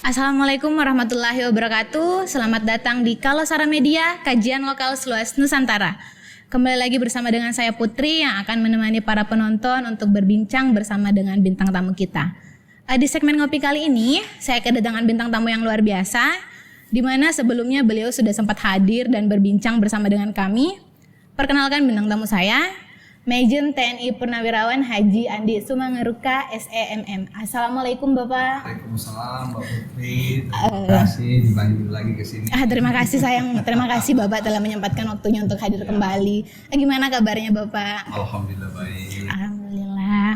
Assalamualaikum warahmatullahi wabarakatuh. Selamat datang di Kalosara Media, kajian lokal seluas Nusantara. Kembali lagi bersama dengan saya Putri yang akan menemani para penonton untuk berbincang bersama dengan bintang tamu kita. Di segmen ngopi kali ini, saya kedatangan bintang tamu yang luar biasa, di mana sebelumnya beliau sudah sempat hadir dan berbincang bersama dengan kami. Perkenalkan bintang tamu saya, Majen TNI Purnawirawan Haji Andi Sumangeruka SEMM. Assalamualaikum Bapak. Waalaikumsalam Mbak Putri. Terima kasih dipanggil lagi ke sini. Terima kasih sayang. Terima kasih Bapak telah menyempatkan waktunya untuk hadir kembali. Gimana kabarnya Bapak? Alhamdulillah baik. Alhamdulillah.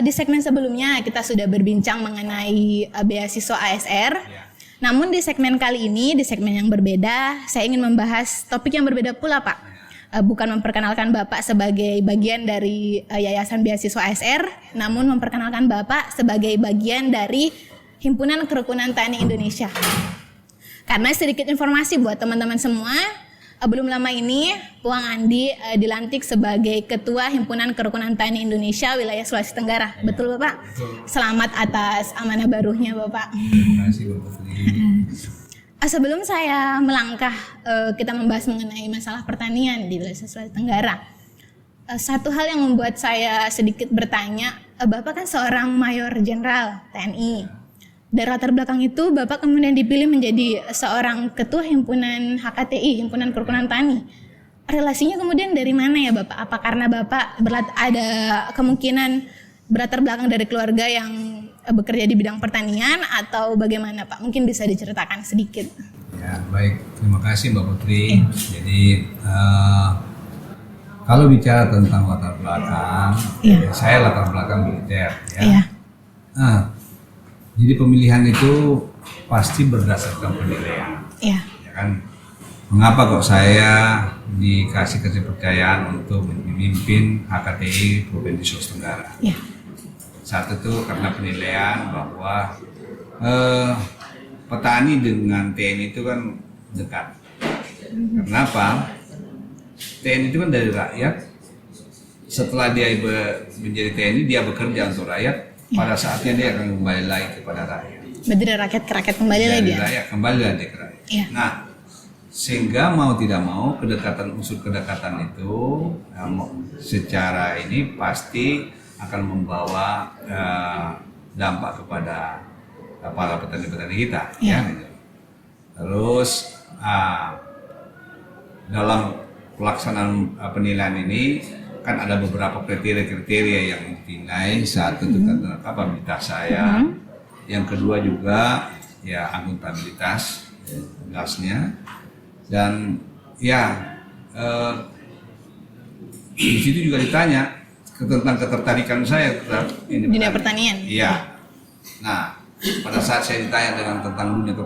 Di segmen sebelumnya kita sudah berbincang mengenai beasiswa ASR. Ya. Namun di segmen kali ini, di segmen yang berbeda, saya ingin membahas topik yang berbeda pula Pak. Bukan memperkenalkan Bapak sebagai bagian dari Yayasan Beasiswa ASR, namun memperkenalkan Bapak sebagai bagian dari Himpunan Kerukunan Tani Indonesia. Karena sedikit informasi buat teman-teman semua, belum lama ini Puang Andi dilantik sebagai Ketua Himpunan Kerukunan Tani Indonesia wilayah Sulawesi Tenggara. Ya, betul Bapak? Betul. Selamat atas amanah barunya Bapak. Terima kasih Mbak Putri. Sebelum saya melangkah kita membahas mengenai masalah pertanian di wilayah Sulawesi Tenggara, satu hal yang membuat saya sedikit bertanya, Bapak kan seorang Mayor Jenderal TNI. Dari latar belakang itu Bapak kemudian dipilih menjadi seorang Ketua Himpunan HKTI, Himpunan Kerukunan Tani. Relasinya kemudian dari mana ya Bapak? Apa karena Bapak ada kemungkinan berlatar belakang dari keluarga yang bekerja di bidang pertanian atau bagaimana Pak? Mungkin bisa diceritakan sedikit. Ya baik, terima kasih Mbak Putri. Jadi kalau bicara tentang latar belakang, saya latar belakang militer. Ya. Jadi pemilihan itu pasti berdasarkan penilaian. Ya kan? Mengapa kok saya dikasih kepercayaan untuk memimpin HKTI Provinsi Sulawesi Tenggara? Ya. Satu itu karena penilaian bahwa petani dengan TNI itu kan dekat. Kenapa? TNI itu kan dari rakyat. Setelah dia menjadi TNI, dia bekerja untuk rakyat. Pada saatnya dia akan kembali lagi kepada rakyat. Berarti dari rakyat ke rakyat kembali lagi ya? Rakyat kembali lagi ke rakyat. Ya. Nah, sehingga mau tidak mau unsur kedekatan itu secara ini pasti akan membawa dampak kepada para petani-petani kita. Ya. Terus dalam pelaksanaan penilaian ini kan ada beberapa kriteria yang dinilai. Satu itu kapabilitas saya, yang kedua juga ya akuntabilitas tugasnya, dan ya di situ juga ditanya tentang ketertarikan saya terhadap dunia pertanian. Iya. Nah, pada saat saya ditanya tentang dunia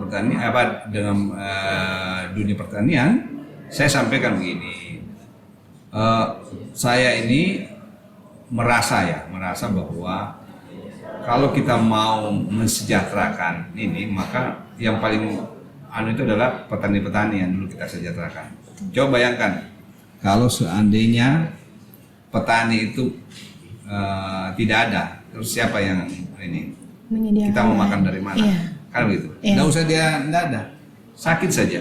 pertanian, saya sampaikan begini. Saya ini merasa bahwa kalau kita mau mensejahterakan ini, maka yang paling itu adalah petani-petani yang dulu kita sejahterakan. Coba bayangkan kalau seandainya petani itu tidak ada, terus siapa yang ini? Kita mau makan dari mana? Iya. Kan begitu. Nggak usah dia nggak ada, sakit saja.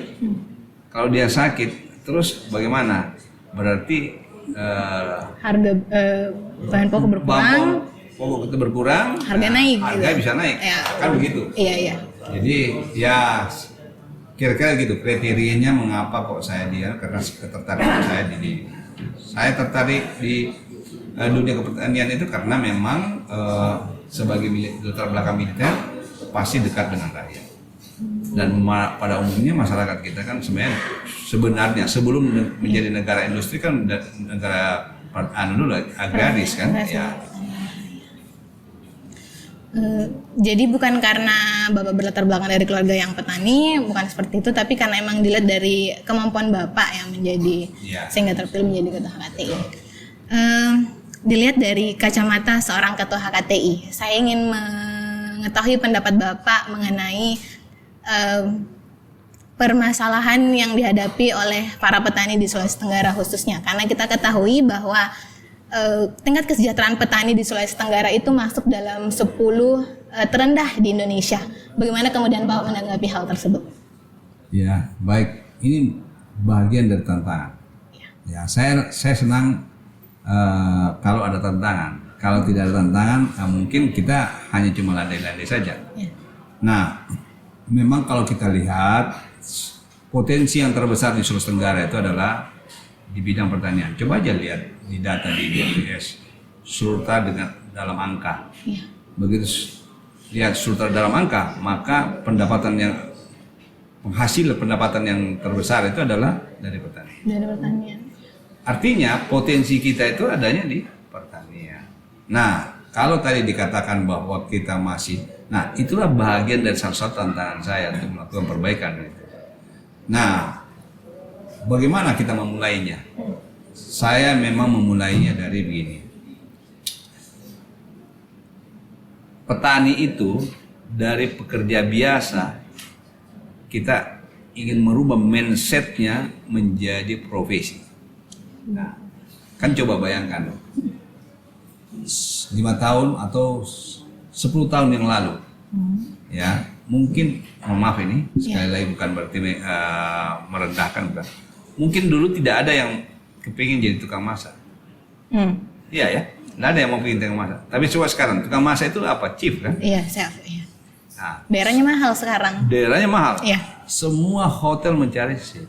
Kalau dia sakit, terus bagaimana? Berarti harga bahan pokok berkurang. Pokok itu berkurang, harga naik. Harga bisa naik, kan begitu. Iya. Jadi ya kira-kira gitu kriterianya mengapa kok saya karena ketertarikan saya tertarik di dunia kepertanian itu karena memang sebagai latar belakang militer pasti dekat dengan rakyat. Dan pada umumnya masyarakat kita kan sebenarnya sebelum menjadi negara industri kan negara agraris kan ya. Jadi bukan karena Bapak berlatar belakang dari keluarga yang petani, bukan seperti itu, tapi karena emang dilihat dari kemampuan Bapak yang menjadi sehingga terpilih menjadi ketua HKTI. Dilihat dari kacamata seorang ketua HKTI, saya ingin mengetahui pendapat Bapak mengenai permasalahan yang dihadapi oleh para petani di Sulawesi Tenggara khususnya, karena kita ketahui bahwa tingkat kesejahteraan petani di Sulawesi Tenggara itu masuk dalam 10 terendah di Indonesia. Bagaimana kemudian Bapak menanggapi hal tersebut? Ya, baik. Ini bagian dari tantangan. Ya, saya senang kalau ada tantangan. Kalau tidak ada tantangan, mungkin kita hanya cuma landai-landai saja. Ya. Nah, memang kalau kita lihat potensi yang terbesar di Sulawesi Tenggara itu adalah di bidang pertanian. Coba aja lihat di data di BPS, Sultra dengan dalam angka. Ya. Begitu lihat Sultra dalam angka, maka pendapatan yang terbesar itu adalah dari pertanian. Dari pertanian. Artinya potensi kita itu adanya di pertanian. Nah, kalau tadi dikatakan bahwa kita masih, nah itulah bagian dari salah satu tantangan saya untuk melakukan perbaikan. Nah, bagaimana kita memulainya? Saya memang memulainya dari begini. Petani itu dari pekerja biasa, kita ingin merubah mindsetnya menjadi profesi. Nah, kan coba bayangkan 5 tahun atau 10 tahun yang lalu, ya mungkin, maaf ini sekali lagi bukan berarti merendahkan, bukan. Mungkin dulu tidak ada yang kepingin jadi tukang masak. Iya ya, nggak ada yang mau bikin tukang masak. Tapi coba sekarang tukang masak itu apa? Chief kan? Iya, chef. Iya. Nah, Daerahnya mahal sekarang. daerahnya mahal. Iya. Semua hotel mencari chef.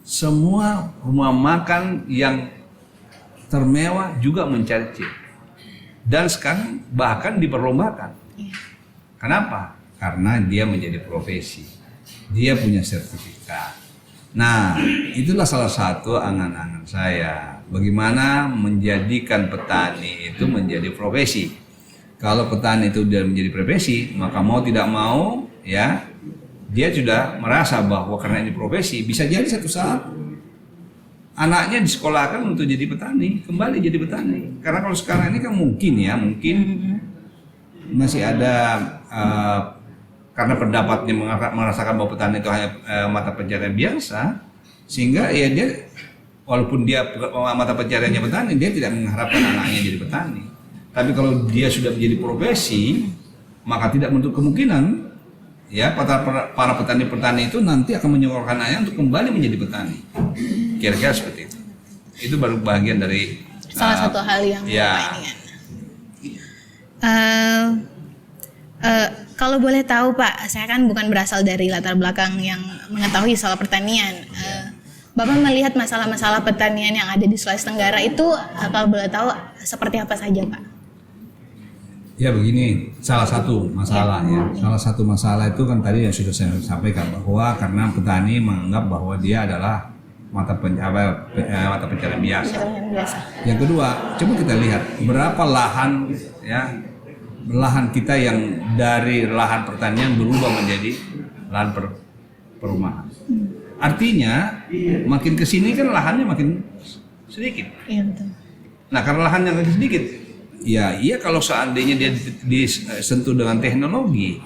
Semua rumah makan yang termewah juga mencari chef. Dan sekarang bahkan diperlombakan. Iya. Kenapa? Karena dia menjadi profesi. Dia punya sertifikat. Nah, itulah salah satu angan-angan saya. Bagaimana menjadikan petani itu menjadi profesi. Kalau petani itu sudah menjadi profesi, maka mau tidak mau, ya, dia sudah merasa bahwa karena ini profesi, bisa jadi satu saat anaknya disekolahkan untuk jadi petani, kembali jadi petani. Karena kalau sekarang ini kan mungkin masih ada karena pendapatnya merasakan bahwa petani itu hanya mata pencarian biasa, sehingga ya dia walaupun dia mata pencariannya petani, dia tidak mengharapkan anaknya jadi petani. Tapi kalau dia sudah menjadi profesi, maka tidak menutup kemungkinan ya para petani-petani itu nanti akan menyekolahkan anaknya untuk kembali menjadi petani. Kira-kira seperti itu. Itu baru bagian dari salah satu hal yang ya. ini kan. Kalau boleh tahu Pak, saya kan bukan berasal dari latar belakang yang mengetahui soal pertanian. Bapak melihat masalah-masalah pertanian yang ada di Sulawesi Tenggara itu, kalau boleh tahu seperti apa saja Pak? Ya begini, salah satu masalah ya. Salah satu masalah itu kan tadi yang sudah saya sampaikan bahwa karena petani menganggap bahwa dia adalah mata pencarian biasa. Yang kedua, coba kita lihat berapa lahan ya, lahan kita yang dari lahan pertanian berubah menjadi lahan perumahan. Artinya makin kesini kan lahannya makin sedikit. Iya betul. Nah karena lahannya makin sedikit, ya iya kalau seandainya dia disentuh dengan teknologi,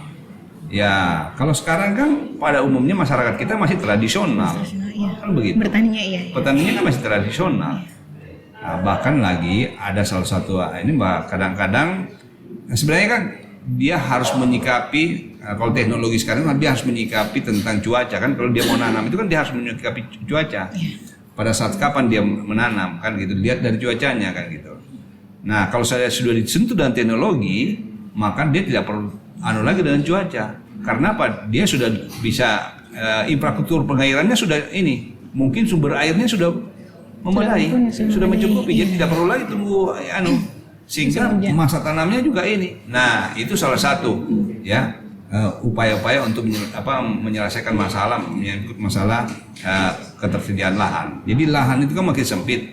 ya kalau sekarang kan pada umumnya masyarakat kita masih tradisional, Iya. kan begitu. Bertaninya iya. Petaninya kan masih tradisional. Nah, bahkan lagi ada salah satu ini kadang-kadang sebenarnya kan dia harus menyikapi kalau teknologi sekarang dia harus menyikapi tentang cuaca kan, kalau dia mau nanam itu kan dia harus menyikapi cuaca. Pada saat kapan dia menanam kan gitu, lihat dari cuacanya kan gitu. Nah, kalau saya sudah disentuh dengan teknologi, maka dia tidak perlu lagi dengan cuaca. Karena apa? Dia sudah bisa infrastruktur pengairannya sudah ini, mungkin sumber airnya sudah memadai, sudah mencukupi, jadi tidak perlu lagi tunggu sehingga masa tanamnya juga ini. Nah, itu salah satu ya upaya-upaya untuk menyelesaikan masalah menyangkut masalah ketersediaan lahan. Jadi lahan itu kan makin sempit.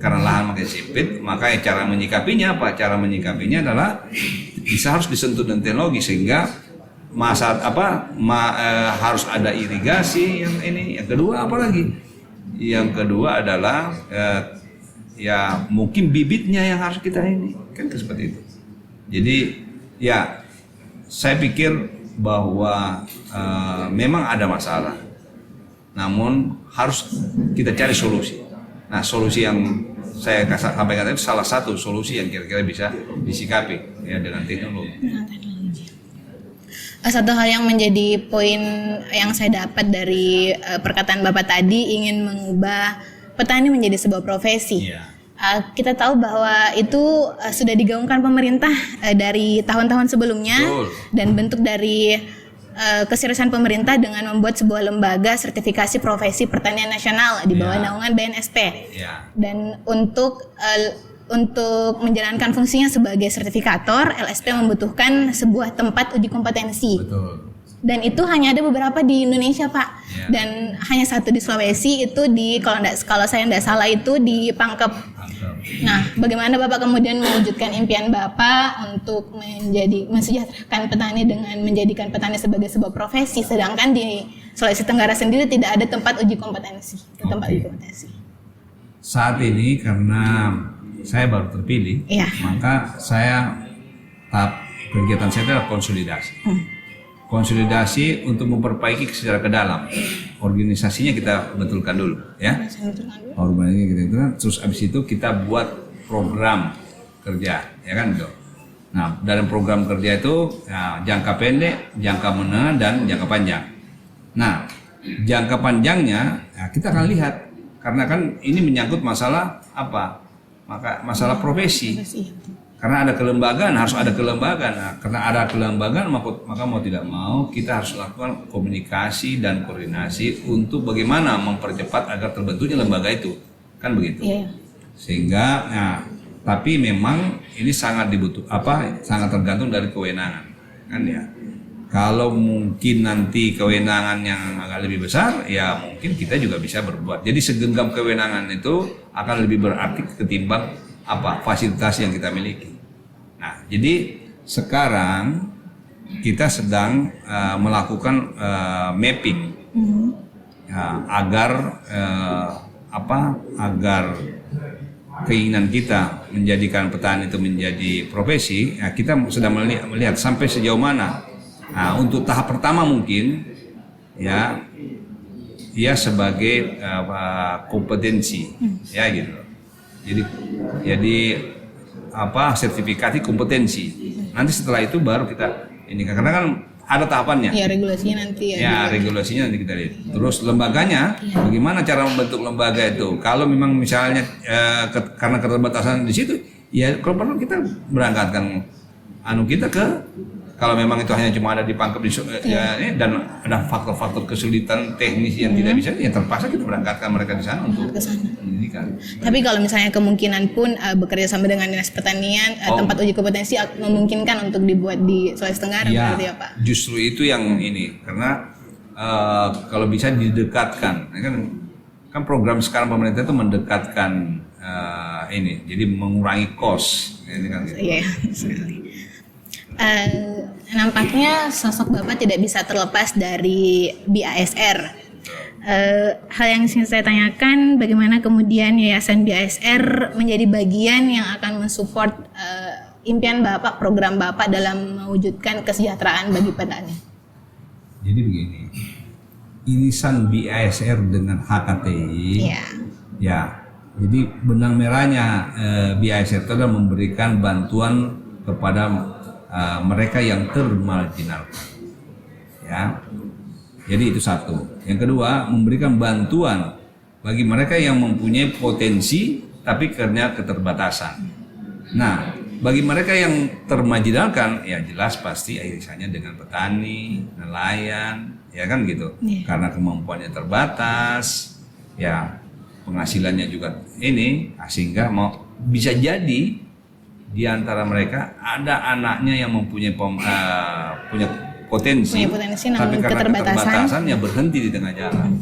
Karena lahan makin sempit, maka cara menyikapinya apa? Cara menyikapinya adalah bisa harus disentuh dengan teknologi sehingga harus ada irigasi yang ini. Yang kedua apa lagi? Yang kedua adalah ya mungkin bibitnya yang harus kita ini kan seperti itu. Jadi ya saya pikir bahwa memang ada masalah, namun harus kita cari solusi. Nah, solusi yang saya sampaikan itu salah satu solusi yang kira-kira bisa disikapi ya dengan teknologi. Satu hal yang menjadi poin yang saya dapat dari perkataan Bapak tadi, ingin mengubah petani menjadi sebuah profesi. Iya. Kita tahu bahwa itu sudah digaungkan pemerintah dari tahun-tahun sebelumnya. Betul. Dan bentuk dari keseriusan pemerintah dengan membuat sebuah lembaga sertifikasi profesi pertanian nasional di bawah Iya. naungan BNSP. Iya. Dan untuk menjalankan fungsinya sebagai sertifikator, LSP membutuhkan sebuah tempat uji kompetensi. Betul. Dan itu hanya ada beberapa di Indonesia, Pak. Ya. Dan hanya satu di Sulawesi, itu kalau saya tidak salah itu di Pangkep. Mantap. Nah, bagaimana Bapak kemudian mewujudkan impian Bapak untuk mensejahterakan petani dengan menjadikan petani sebagai sebuah profesi, sedangkan di Sulawesi Tenggara sendiri tidak ada tempat uji kompetensi. Tempat uji kompetensi. Saat ini karena saya baru terpilih, Iya. maka saya tahap kegiatan saya adalah konsolidasi. Konsolidasi untuk memperbaiki secara ke dalam. Organisasinya kita betulkan dulu, ya. Organisasi kita itu, terus abis itu kita buat program kerja, ya kan gitu. Nah, dalam program kerja itu ya, jangka pendek, jangka menengah, dan jangka panjang. Nah, jangka panjangnya ya, kita akan lihat karena kan ini menyangkut masalah apa? Masalah profesi. Karena ada kelembagaan, harus ada kelembagaan. Nah, karena ada kelembagaan, maka mau tidak mau kita harus lakukan komunikasi dan koordinasi untuk bagaimana mempercepat agar terbentuknya lembaga itu, kan begitu. Iya. Sehingga, nah, tapi memang ini sangat sangat tergantung dari kewenangan, kan ya. Kalau mungkin nanti kewenangan yang agak lebih besar, ya mungkin kita juga bisa berbuat. Jadi segenggam kewenangan itu akan lebih berarti ketimbang fasilitas yang kita miliki. Nah, jadi sekarang kita sedang melakukan mapping agar agar keinginan kita menjadikan petani itu menjadi profesi. Ya, kita sedang melihat sampai sejauh mana. Nah, untuk tahap pertama mungkin ya sebagai kompetensi, ya gitu. Jadi sertifikasi kompetensi. Nanti setelah itu baru kita ini, karena kan ada tahapannya. Ya, regulasinya nanti ya. Regulasinya nanti kita lihat. Terus lembaganya, bagaimana cara membentuk lembaga itu? Kalau memang misalnya karena keterbatasan di situ, ya kalau perlu kita berangkatkan kita ke. Kalau memang itu hanya cuma ada di Pangkep dan ada faktor-faktor kesulitan teknis yang tidak bisa, ya terpaksa kita berangkatkan mereka di sana untuk pendidikan. Tapi kalau misalnya kemungkinan pun bekerja sama dengan Dinas Pertanian, tempat uji kompetensi memungkinkan untuk dibuat di Sulawesi Tenggara, berarti ya Pak? Justru itu yang ini, karena kalau bisa didekatkan, kan program sekarang pemerintah itu mendekatkan jadi mengurangi cost, ini kan gitu. Iya, sekali. Nampaknya sosok Bapak tidak bisa terlepas dari BASR. Hal yang ingin saya tanyakan, bagaimana kemudian Yayasan BASR menjadi bagian yang akan mensupport impian Bapak, program Bapak dalam mewujudkan kesejahteraan bagi petani? Jadi begini, irisan BASR dengan HKTI, ya, jadi benang merahnya BASR itu adalah memberikan bantuan kepada mereka yang termarginalkan, ya. Jadi itu satu. Yang kedua, memberikan bantuan bagi mereka yang mempunyai potensi tapi karena keterbatasan. Nah, bagi mereka yang termarginalkan, ya jelas pasti irisannya dengan petani, nelayan, ya kan gitu. Karena kemampuannya terbatas, ya penghasilannya juga ini, sehingga bisa jadi di antara mereka ada anaknya yang mempunyai punya potensi tapi karena keterbatasannya berhenti di tengah jalan,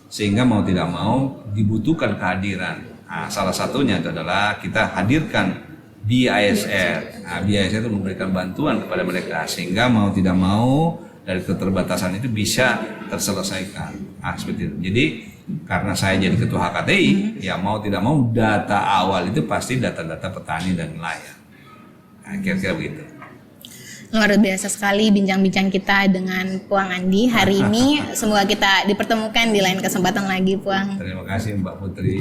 sehingga mau tidak mau dibutuhkan kehadiran. Nah, salah satunya itu adalah kita hadirkan BASR. Nah, BASR itu memberikan bantuan kepada mereka sehingga mau tidak mau dari keterbatasan itu bisa terselesaikan. Nah, seperti itu. Jadi karena saya jadi ketua HKTI, ya mau tidak mau data awal itu pasti data-data petani dan nelayan. Nah, kira-kira begitu. Luar biasa sekali bincang-bincang kita dengan Puang Andi hari ini. Semoga kita dipertemukan di lain kesempatan lagi, Puang. Terima kasih Mbak Putri.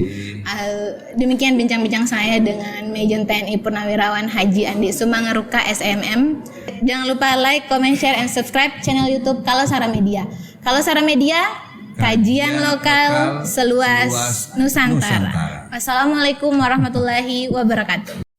Demikian bincang-bincang saya dengan Majen TNI Purnawirawan Haji Andi Sumangaruka SMM. Jangan lupa like, comment, share, and subscribe channel YouTube Kalosara Media. Kalosara Media, kajian lokal seluas Nusantara. Wassalamualaikum warahmatullahi wabarakatuh.